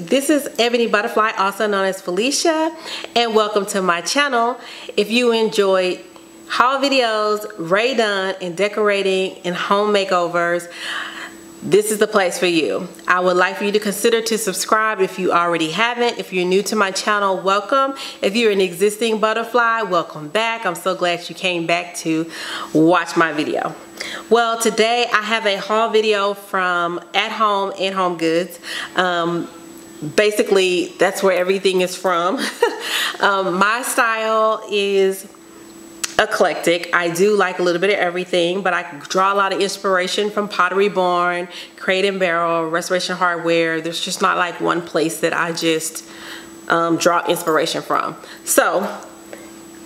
This is Ebony Butterfly, also known as Felicia, and welcome to my channel. If you enjoy haul videos, redone, and decorating and home makeovers, this is the place for you. I would like for you to consider to subscribe if you already haven't. If you're new to my channel, welcome. If you're an existing butterfly, welcome back. I'm so glad you came back to watch my video. Well, today I have a haul video from At Home and Homegoods. Basically, that's where everything is from. My style is eclectic. I do like a little bit of everything, but I draw a lot of inspiration from Pottery Barn, Crate and Barrel, Restoration Hardware. There's just not like one place that I just draw inspiration from. So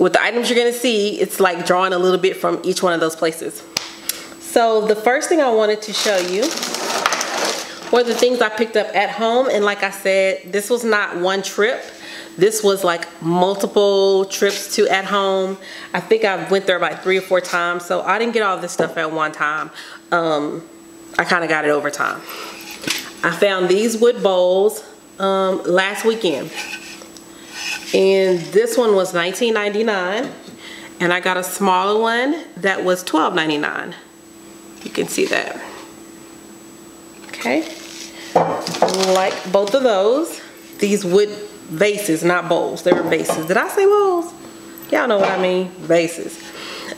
with the items you're gonna see, it's like drawing a little bit from each one of those places. So the first thing I wanted to show you were the things I picked up at home, and like I said, this was not one trip. This was like multiple trips to At Home. I think I went there about 3 or 4 times, so I didn't get all this stuff at one time. I kind of got it over time. I found these wood bowls last weekend, and this one was $19.99, and I got a smaller one that was $12.99. You can see that. Okay, like both of those. These wood vases, not bowls, they were vases. Did I say bowls? Y'all know what I mean, vases.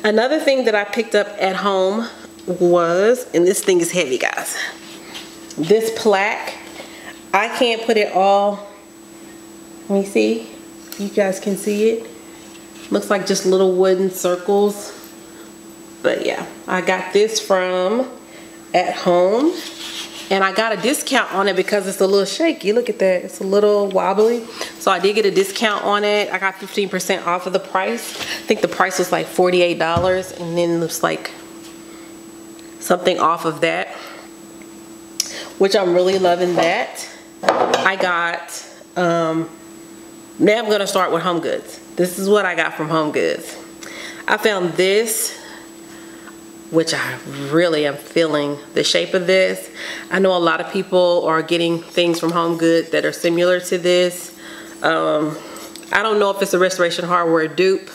Another thing that I picked up at home was, and this thing is heavy, guys, this plaque. I can't put it all, let me see, you guys can see it. Looks like just little wooden circles. But yeah, I got this from At Home, and I got a discount on it because it's a little shaky. Look at that, it's a little wobbly. So I did get a discount on it. I got 15% off of the price. I think the price was like $48, and then it's like something off of that, which I'm really loving that. I got, now I'm gonna start with Homegoods. This is what I got from Homegoods. I found this, which I really am feeling the shape of this. I know a lot of people are getting things from HomeGoods that are similar to this. I don't know if it's a Restoration Hardware dupe,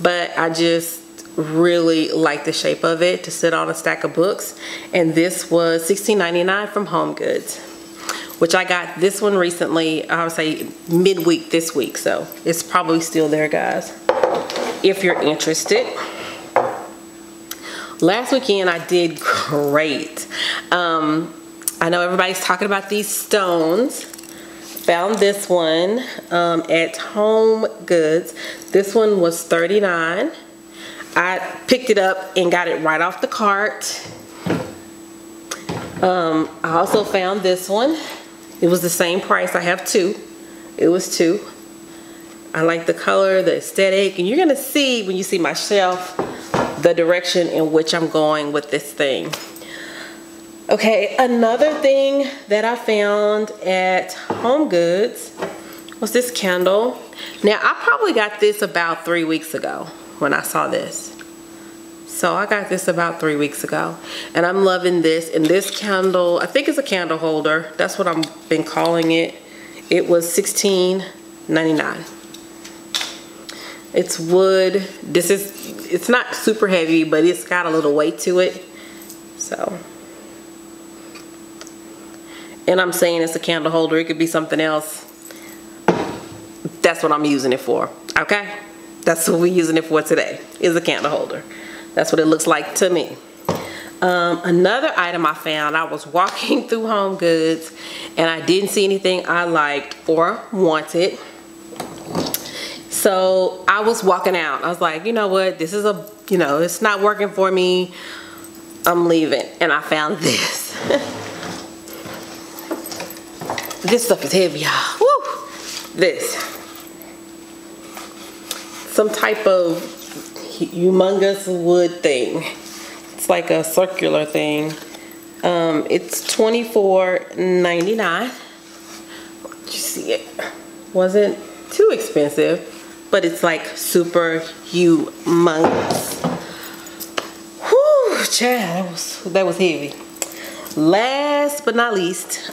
but I just really like the shape of it to sit on a stack of books. And this was $16.99 from HomeGoods, which I got this one recently, I would say midweek this week. So it's probably still there, guys, if you're interested. Last weekend I did great. I know everybody's talking about these stones. Found this one at HomeGoods. This one was $39. I picked it up and got it right off the cart. I also found this one. It was the same price. I have 2. It was 2. I like the color, the aesthetic, and you're gonna see when you see my shelf the direction in which I'm going with this thing. Okay, another thing that I found at HomeGoods was this candle. Now, I probably got this about 3 weeks ago when I saw this. So I got this about 3 weeks ago, and I'm loving this. And this candle, I think it's a candle holder. That's what I've been calling it. It was $16.99. It's wood. It's not super heavy, but it's got a little weight to it. So, and I'm saying it's a candle holder. It could be something else. That's what I'm using it for, okay? That's what we're using it for today, is a candle holder. That's what it looks like to me. Another item I found, I was walking through HomeGoods and I didn't see anything I liked or wanted. So I was walking out. I was like, you know what? This is it's not working for me. I'm leaving. And I found this. This stuff is heavy, y'all. Woo! This. Some type of humongous wood thing. It's like a circular thing. It's $24.99. You see it? Wasn't too expensive, but it's like super humongous. Whew, child, that was heavy. Last but not least,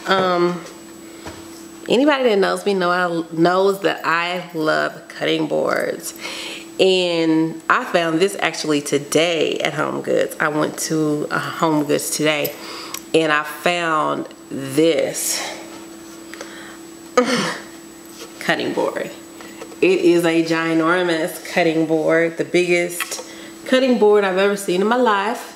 Anybody that knows me knows that I love cutting boards. And I found this actually today at Homegoods. I went to Homegoods today and I found this cutting board. It is a ginormous cutting board, the biggest cutting board I've ever seen in my life.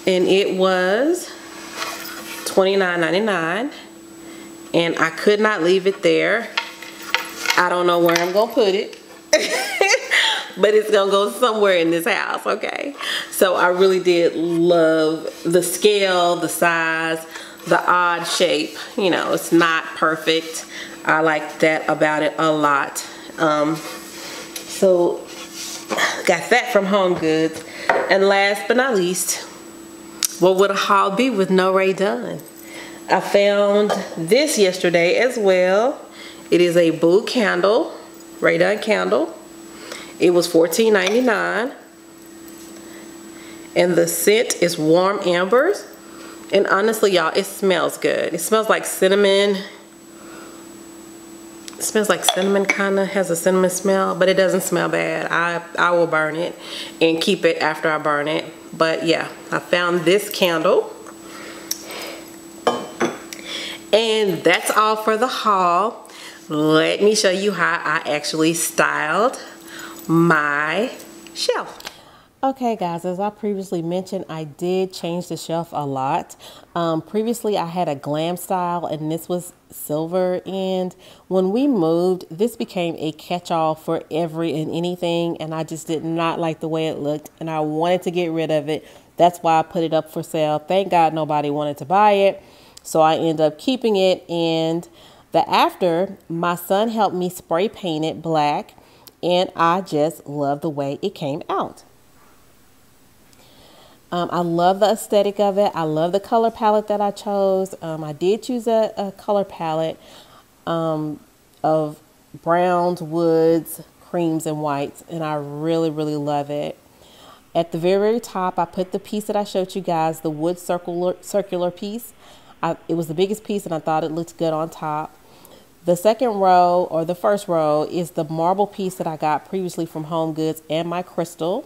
And it was $29.99, and I could not leave it there. I don't know where I'm gonna put it, but it's gonna go somewhere in this house, okay? So I really did love the scale, the size, the odd shape. You know, it's not perfect. I like that about it a lot. So got that from HomeGoods. And last but not least, what would a haul be with no Rae Dunn? I found this yesterday as well. It is a Boo candle, Rae Dunn candle. It was $14.99. And the scent is warm ambers. And honestly, y'all, it smells good. It smells like cinnamon. It smells like cinnamon, kind of has a cinnamon smell, but it doesn't smell bad. I will burn it and keep it after I burn it. But yeah, I found this candle. And that's all for the haul. Let me show you how I actually styled my shelf. Okay guys, as I previously mentioned, I did change the shelf a lot. Previously I had a glam style and this was silver, and when we moved, this became a catch-all for every and anything, and I just did not like the way it looked and I wanted to get rid of it. That's why I put it up for sale. Thank God nobody wanted to buy it, so I ended up keeping it. And after, my son helped me spray paint it black, and I just love the way it came out. I love the aesthetic of it. I love the color palette that I chose. I did choose a color palette of browns, woods, creams, and whites, and I really, really love it. At the very, very top, I put the piece that I showed you guys, the wood circular piece. It was the biggest piece, and I thought it looked good on top. The second row, or the first row, is the marble piece that I got previously from HomeGoods and my crystal.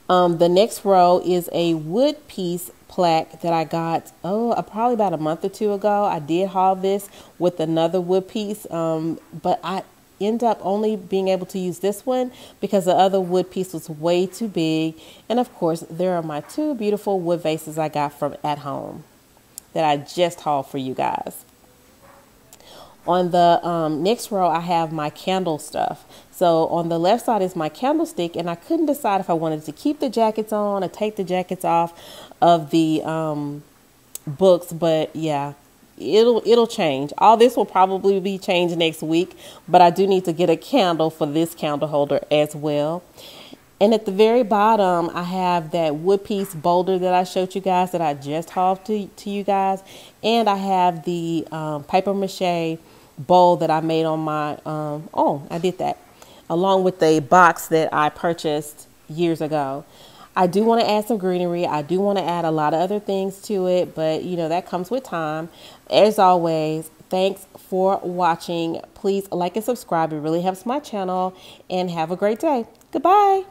The next row is a wood piece plaque that I got, probably about a month or two ago. I did haul this with another wood piece, but I end up only being able to use this one because the other wood piece was way too big. And of course, there are my two beautiful wood vases I got from at home that I just hauled for you guys. On the next row, I have my candle stuff. So on the left side is my candlestick, and I couldn't decide if I wanted to keep the jackets on or take the jackets off of the books, but yeah, it'll change. All this will probably be changed next week, but I do need to get a candle for this candle holder as well. And at the very bottom, I have that wood piece boulder that I showed you guys that I just hauled to you guys, and I have the paper mache bowl that I made on my I did that along with the box that I purchased years ago. I do want to add some greenery. I do want to add a lot of other things to it, but you know, that comes with time. As always, thanks for watching. Please like and subscribe. It really helps my channel, and have a great day. Goodbye.